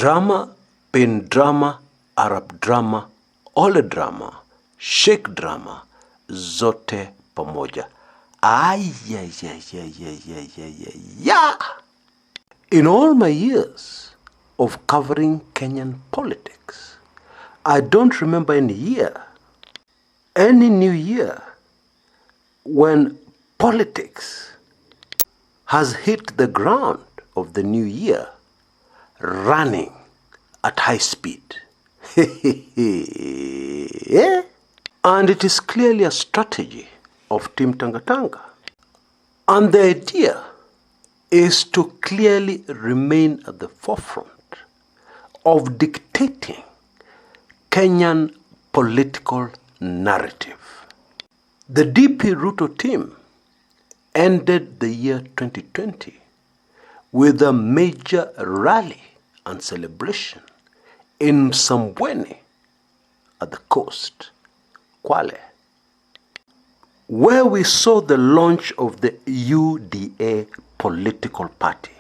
Drama, pin drama, Arab drama, ole drama, Sheikh drama, zote pamoja. Yeah. In all my years of covering Kenyan politics, I don't remember any new year, when politics has hit the ground of the new year running at high speed. And it is clearly a strategy of Team Tangatanga. And the idea is to clearly remain at the forefront of dictating Kenyan political narrative. The DP Ruto team ended the year 2020 with a major rally and celebration in Msambweni at the coast, Kwale, where we saw the launch of the UDA political party,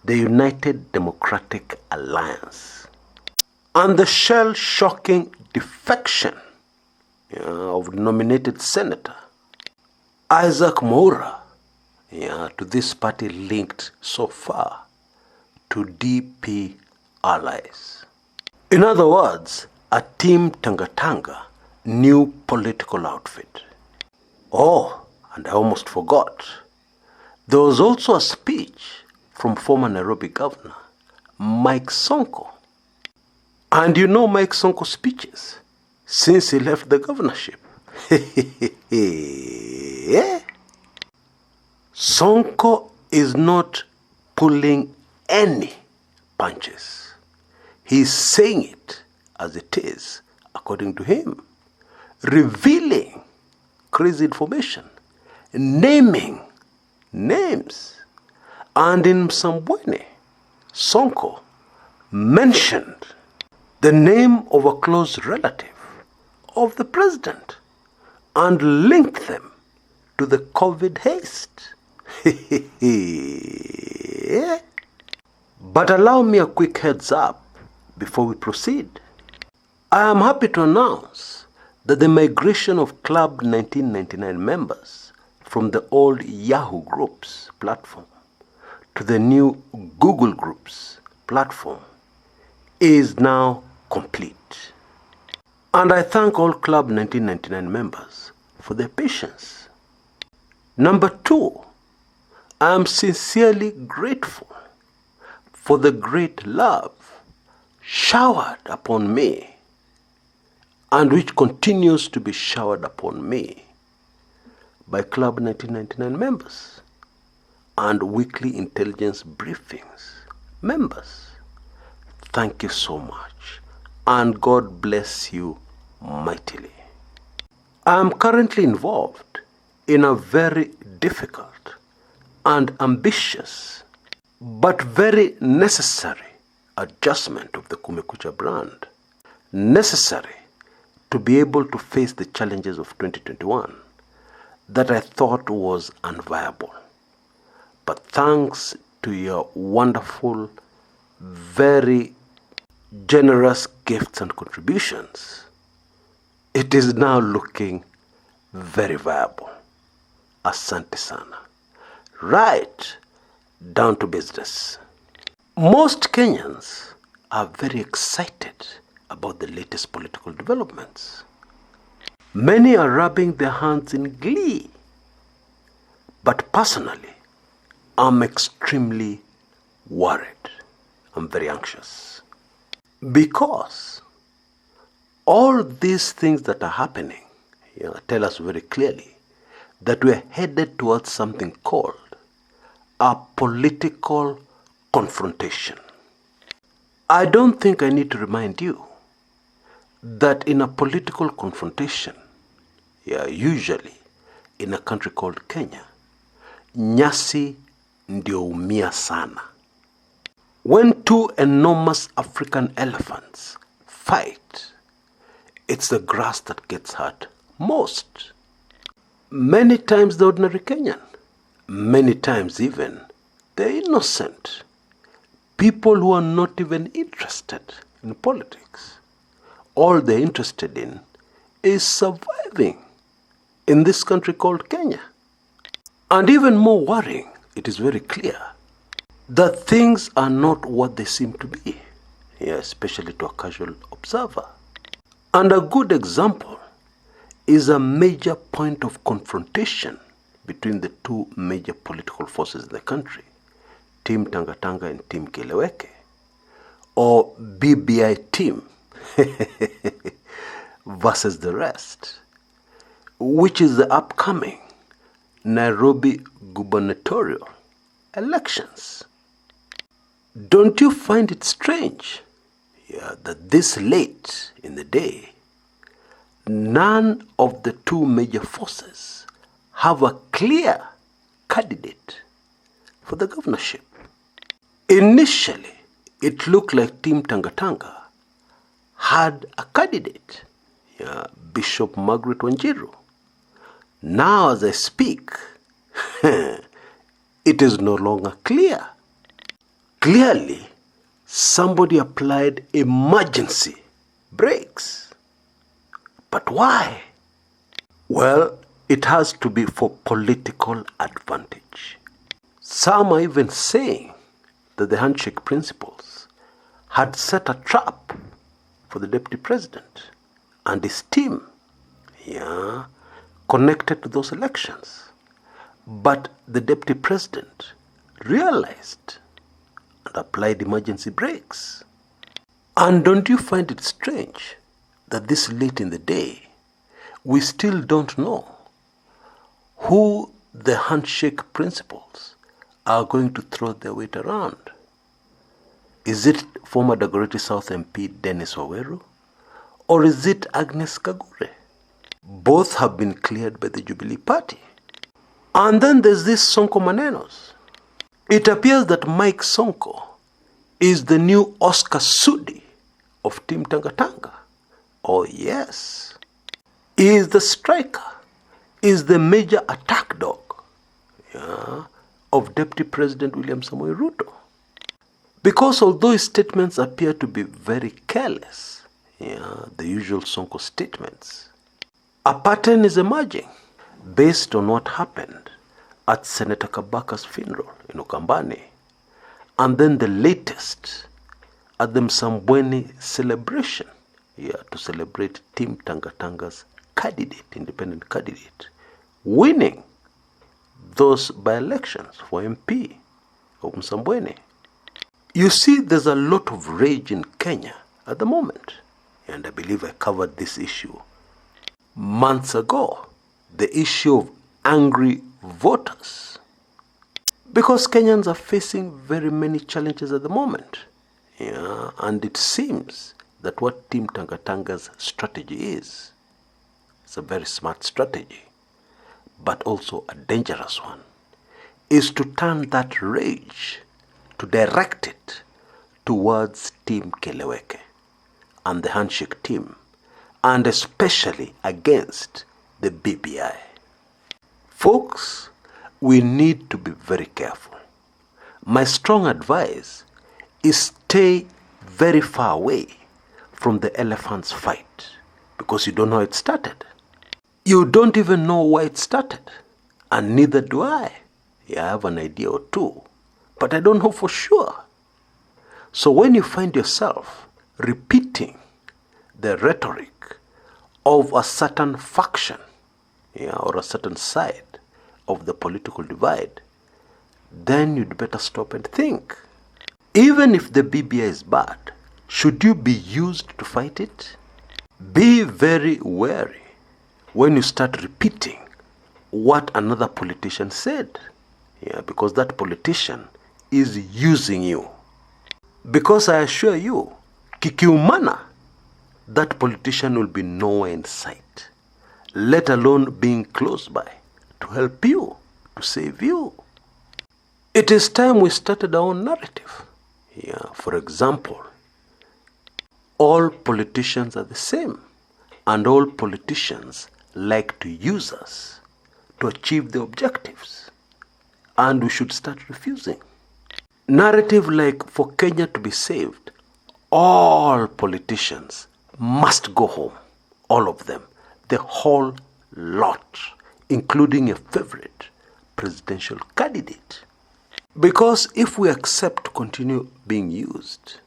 the United Democratic Alliance, and the shell-shocking defection of nominated Senator Isaac Mwaura to this party linked so far to DP allies. In other words, a Team Tangatanga new political outfit. Oh, and I almost forgot. There was also a speech from former Nairobi Governor Mike Sonko. And you know Mike Sonko's speeches since he left the governorship. Sonko is not pulling any punches. He's saying it as it is, according to him, revealing crazy information, naming names. And in Msambweni, Sonko mentioned the name of a close relative of the president and linked them to the COVID haste. But allow me a quick heads up before we proceed. I am happy to announce that the migration of Club 1999 members from the old Yahoo Groups platform to the new Google Groups platform is now complete. And I thank all Club 1999 members for their patience. Number 2, I am sincerely grateful for the great love showered upon me, and which continues to be showered upon me by Club 1999 members and weekly intelligence briefings members. Thank you so much, and God bless you mightily. I am currently involved in a very difficult and ambitious but very necessary adjustment of the Kumekucha brand, necessary to be able to face the challenges of 2021 that I thought was unviable. But thanks to your wonderful, very generous gifts and contributions, it is now looking very viable. Asante sana. Right, down to business. Most Kenyans are very excited about the latest political developments. Many are rubbing their hands in glee. But personally, I'm extremely worried. I'm very anxious. Because all these things that are happening tell us very clearly that we're headed towards something called a political confrontation. I don't think I need to remind you that in a political confrontation, usually in a country called Kenya, nyasi ndio umia sana. When two enormous African elephants fight, it's the grass that gets hurt most. Many times the ordinary Kenyan, many times even the innocent People who are not even interested in politics. All they're interested in is surviving in this country called Kenya. And even more worrying, it is very clear that things are not what they seem to be, especially to a casual observer. And a good example is a major point of confrontation between the two major political forces in the country, Team Tangatanga and Team Keleweke, or BBI team versus the rest, which is the upcoming Nairobi gubernatorial elections. Don't you find it strange that this late in the day, none of the two major forces have a clear candidate for the governorship? Initially, it looked like Team Tangatanga had a candidate, Bishop Margaret Wanjiru. Now as I speak, it is no longer clear. Clearly, somebody applied emergency brakes. But why? Well, it has to be for political advantage. Some are even saying that the handshake principles had set a trap for the deputy president and his team, connected to those elections. But the deputy president realized and applied emergency brakes. And don't you find it strange that this late in the day, we still don't know who the handshake principles are going to throw their weight around? Is it former Dagoretti South MP Dennis Waweru, or is it Agnes Kagure? Both have been cleared by the Jubilee Party. And then there's this Sonko Manenos. It appears that Mike Sonko is the new Oscar Sudi of Team Tangatanga. Oh yes. He is the striker, is the major attack dog of Deputy President William Samoei Ruto. Because although his statements appear to be very careless, the usual Sonko statements, a pattern is emerging based on what happened at Senator Kabaka's funeral in Ukambani, and then the latest at the Msambweni celebration, to celebrate Team Tangatanga's candidate, independent candidate, winning those by-elections for MP of Msambweni. You see, there's a lot of rage in Kenya at the moment, and I believe I covered this issue months ago, the issue of angry voters. Because Kenyans are facing very many challenges at the moment, and it seems that what Team Tangatanga's strategy is, it's a very smart strategy, but also a dangerous one, is to turn that rage, to direct it towards Team Keleweke and the handshake team, and especially against the BBI. Folks, we need to be very careful. My strong advice is stay very far away from the elephants' fight, because you don't know how it started. You don't even know why it started, and neither do I. I have an idea or two, but I don't know for sure. So when you find yourself repeating the rhetoric of a certain faction, or a certain side of the political divide, then you'd better stop and think. Even if the BBI is bad, should you be used to fight it? Be very wary when you start repeating what another politician said, because that politician is using you. Because I assure you, kikiumana, that politician will be nowhere in sight, let alone being close by to help you, to save you. It is time we started our own narrative. For example, all politicians are the same, and all politicians like to use us to achieve their objectives, and we should start refusing. narrative like for Kenya to be saved, all politicians must go home. All of them. The whole lot. Including a favorite presidential candidate. Because if we accept to continue being used,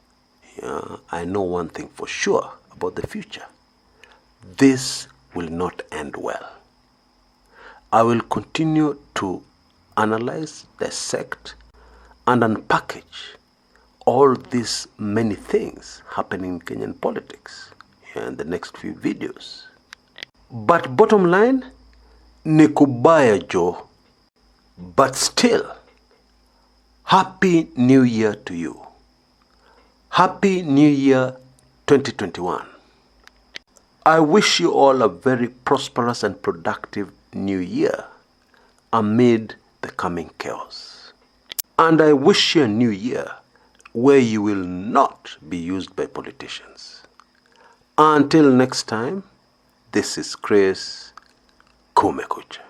I know one thing for sure about the future. This will not end well. I will continue to analyze, dissect, and unpackage all these many things happening in Kenyan politics in the next few videos. But bottom line, ni kubaya jo. But still, Happy New Year to you. Happy New Year 2021. I wish you all a very prosperous and productive new year amid the coming chaos. And I wish you a new year where you will not be used by politicians. Until next time, this is Chris Kumekucha.